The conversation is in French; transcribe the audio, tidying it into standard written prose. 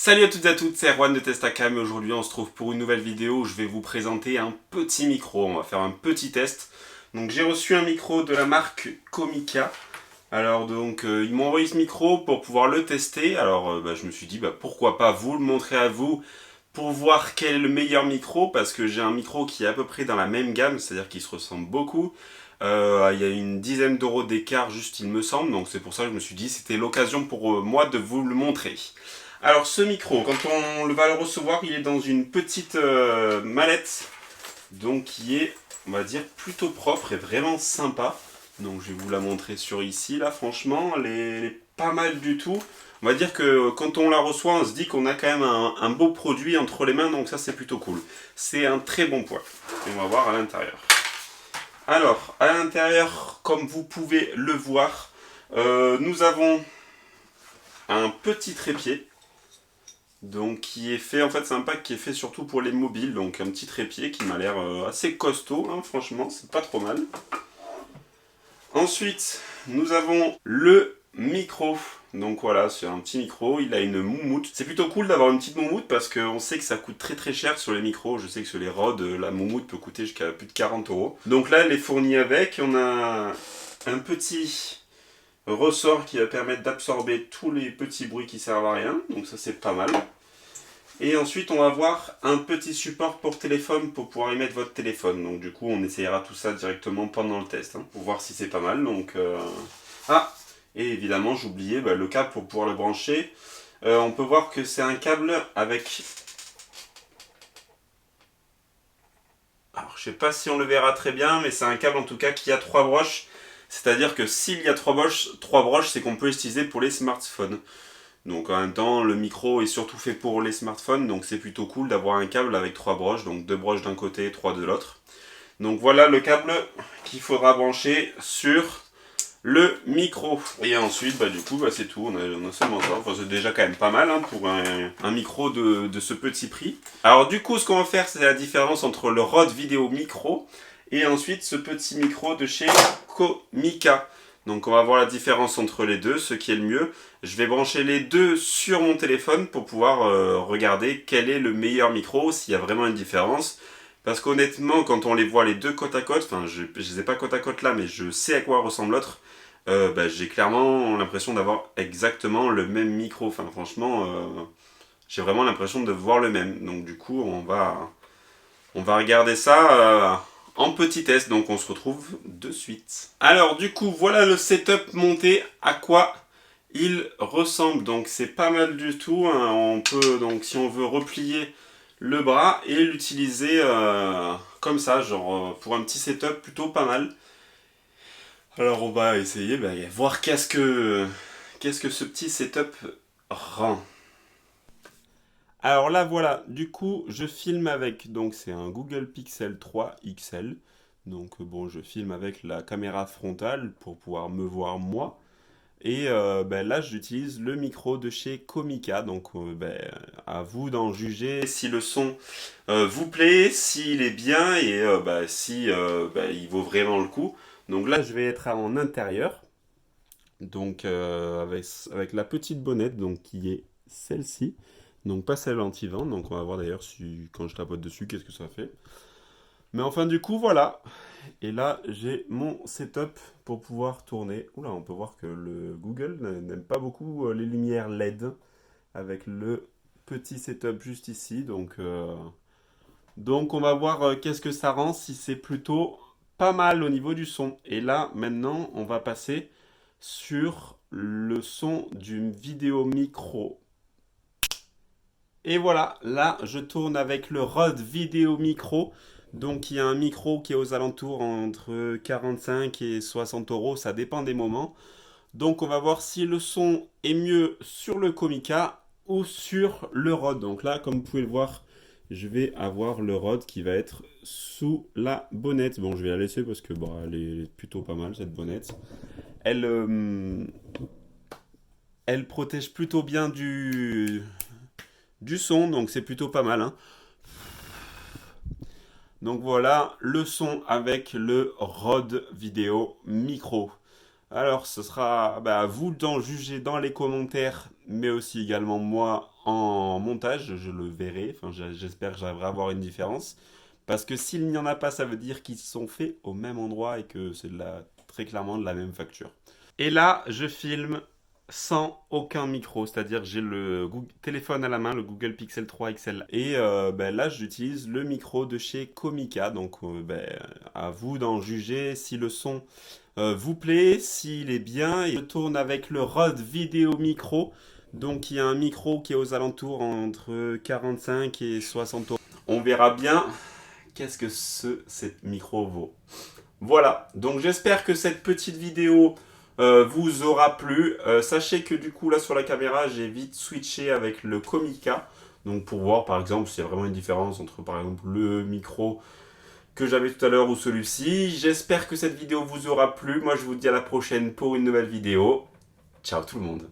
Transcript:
Salut à toutes et à toutes, c'est Erwan de Testacam et aujourd'hui on se trouve pour une nouvelle vidéo où je vais vous présenter un petit micro. On va faire un petit test. Donc j'ai reçu un micro de la marque Comica. Alors donc ils m'ont envoyé ce micro pour pouvoir le tester. Alors je me suis dit pourquoi pas vous le montrer à vous pour voir quel est le meilleur micro parce que j'ai un micro qui est à peu près dans la même gamme, c'est-à-dire qu'il se ressemble beaucoup. Il y a une dizaine d'euros d'écart juste il me semble, donc c'est pour ça que je me suis dit c'était l'occasion pour moi de vous le montrer. Alors ce micro, quand on va le recevoir, il est dans une petite mallette, donc qui est, on va dire, plutôt propre et vraiment sympa. Donc je vais vous la montrer sur ici, là franchement, elle est pas mal du tout. On va dire que quand on la reçoit, on se dit qu'on a quand même un beau produit entre les mains, donc ça c'est plutôt cool. C'est un très bon poids. Et on va voir à l'intérieur. Alors, à l'intérieur, comme vous pouvez le voir, nous avons un petit trépied. Donc qui est fait, en fait c'est un pack qui est fait surtout pour les mobiles, donc un petit trépied qui m'a l'air assez costaud, hein, franchement, c'est pas trop mal. Ensuite, nous avons le micro. Donc voilà, c'est un petit micro, il a une moumoute. C'est plutôt cool d'avoir une petite moumoute parce qu'on sait que ça coûte très très cher sur les micros. Je sais que sur les Rode, la moumoute peut coûter jusqu'à plus de 40 euros. Donc là, elle est fournie avec. On a un petit ressort qui va permettre d'absorber tous les petits bruits qui servent à rien. Donc ça, c'est pas mal. Et ensuite, on va voir un petit support pour téléphone pour pouvoir y mettre votre téléphone. Donc du coup, on essayera tout ça directement pendant le test, hein, pour voir si c'est pas mal. Donc, Ah, et évidemment, j'oubliais le câble pour pouvoir le brancher. On peut voir que c'est un câble avec... Alors, je sais pas si on le verra très bien, mais c'est un câble en tout cas qui a 3 broches. C'est-à-dire que s'il y a 3 broches, c'est qu'on peut l'utiliser pour les smartphones. Donc en même temps, le micro est surtout fait pour les smartphones, donc c'est plutôt cool d'avoir un câble avec 3 broches, donc 2 broches d'un côté, 3 de l'autre. Donc voilà le câble qu'il faudra brancher sur le micro. Et ensuite, du coup, c'est tout, on a seulement ça. Enfin, c'est déjà quand même pas mal hein, pour un micro de ce petit prix. Alors du coup, ce qu'on va faire, c'est la différence entre le Rode Vidéo Micro et ensuite ce petit micro de chez Comica. Donc on va voir la différence entre les deux, ce qui est le mieux. Je vais brancher les deux sur mon téléphone pour pouvoir regarder quel est le meilleur micro, s'il y a vraiment une différence. Parce qu'honnêtement, quand on les voit les deux côte à côte, enfin je ne les ai pas côte à côte là, mais je sais à quoi ressemble l'autre, j'ai clairement l'impression d'avoir exactement le même micro. Enfin franchement, j'ai vraiment l'impression de voir le même. Donc du coup, on va regarder ça en petit test, donc on se retrouve de suite. Alors du coup, voilà le setup monté, à quoi il ressemble. Donc c'est pas mal du tout, hein. On peut, donc si on veut replier le bras et l'utiliser comme ça, genre pour un petit setup plutôt pas mal. Alors on va essayer, voir qu'est-ce que ce petit setup rend. Alors là voilà, du coup je filme avec, donc c'est un Google Pixel 3 XL. Donc bon, je filme avec la caméra frontale pour pouvoir me voir moi. Et là j'utilise le micro de chez Comica. Donc à vous d'en juger si le son vous plaît, s'il est bien et si il vaut vraiment le coup. Donc là je vais être en intérieur. Donc avec la petite bonnette donc qui est celle-ci. Donc pas celle anti-vent, donc on va voir d'ailleurs si, quand je tapote dessus qu'est-ce que ça fait. Mais enfin du coup voilà. Et là j'ai mon setup pour pouvoir tourner. Oula, on peut voir que le Google n'aime pas beaucoup les lumières LED avec le petit setup juste ici. Donc on va voir qu'est-ce que ça rend, si c'est plutôt pas mal au niveau du son. Et là maintenant on va passer sur le son d'une vidéo micro. Et voilà, là je tourne avec le Rode Vidéo Micro. Donc il y a un micro qui est aux alentours entre 45 et 60 euros, ça dépend des moments. Donc on va voir si le son est mieux sur le Comica ou sur le Rode. Donc là, comme vous pouvez le voir, je vais avoir le Rode qui va être sous la bonnette. Bon, je vais la laisser parce que elle est plutôt pas mal cette bonnette. Elle, elle protège plutôt bien du son, donc c'est plutôt pas mal, hein. Donc voilà le son avec le Rode Vidéo Micro. Alors ce sera à vous d'en juger dans les commentaires, mais aussi également moi en montage, je le verrai. Enfin, j'espère que j'arriverai à avoir une différence. Parce que s'il n'y en a pas, ça veut dire qu'ils sont faits au même endroit et que c'est très clairement de la même facture. Et là, je filme sans aucun micro, c'est-à-dire j'ai le téléphone à la main, le Google Pixel 3 XL. Et là, j'utilise le micro de chez Comica, donc à vous d'en juger si le son vous plaît, s'il est bien. Et je tourne avec le Rode Video Micro, donc il y a un micro qui est aux alentours entre 45 et 60 euros. On verra bien qu'est-ce que cette micro vaut. Voilà, donc j'espère que cette petite vidéo vous aura plu. Sachez que du coup là sur la caméra j'ai vite switché avec le Comica. Donc pour voir par exemple s'il y a vraiment une différence entre par exemple le micro que j'avais tout à l'heure ou celui-ci. J'espère que cette vidéo vous aura plu. Moi je vous dis à la prochaine pour une nouvelle vidéo. Ciao tout le monde.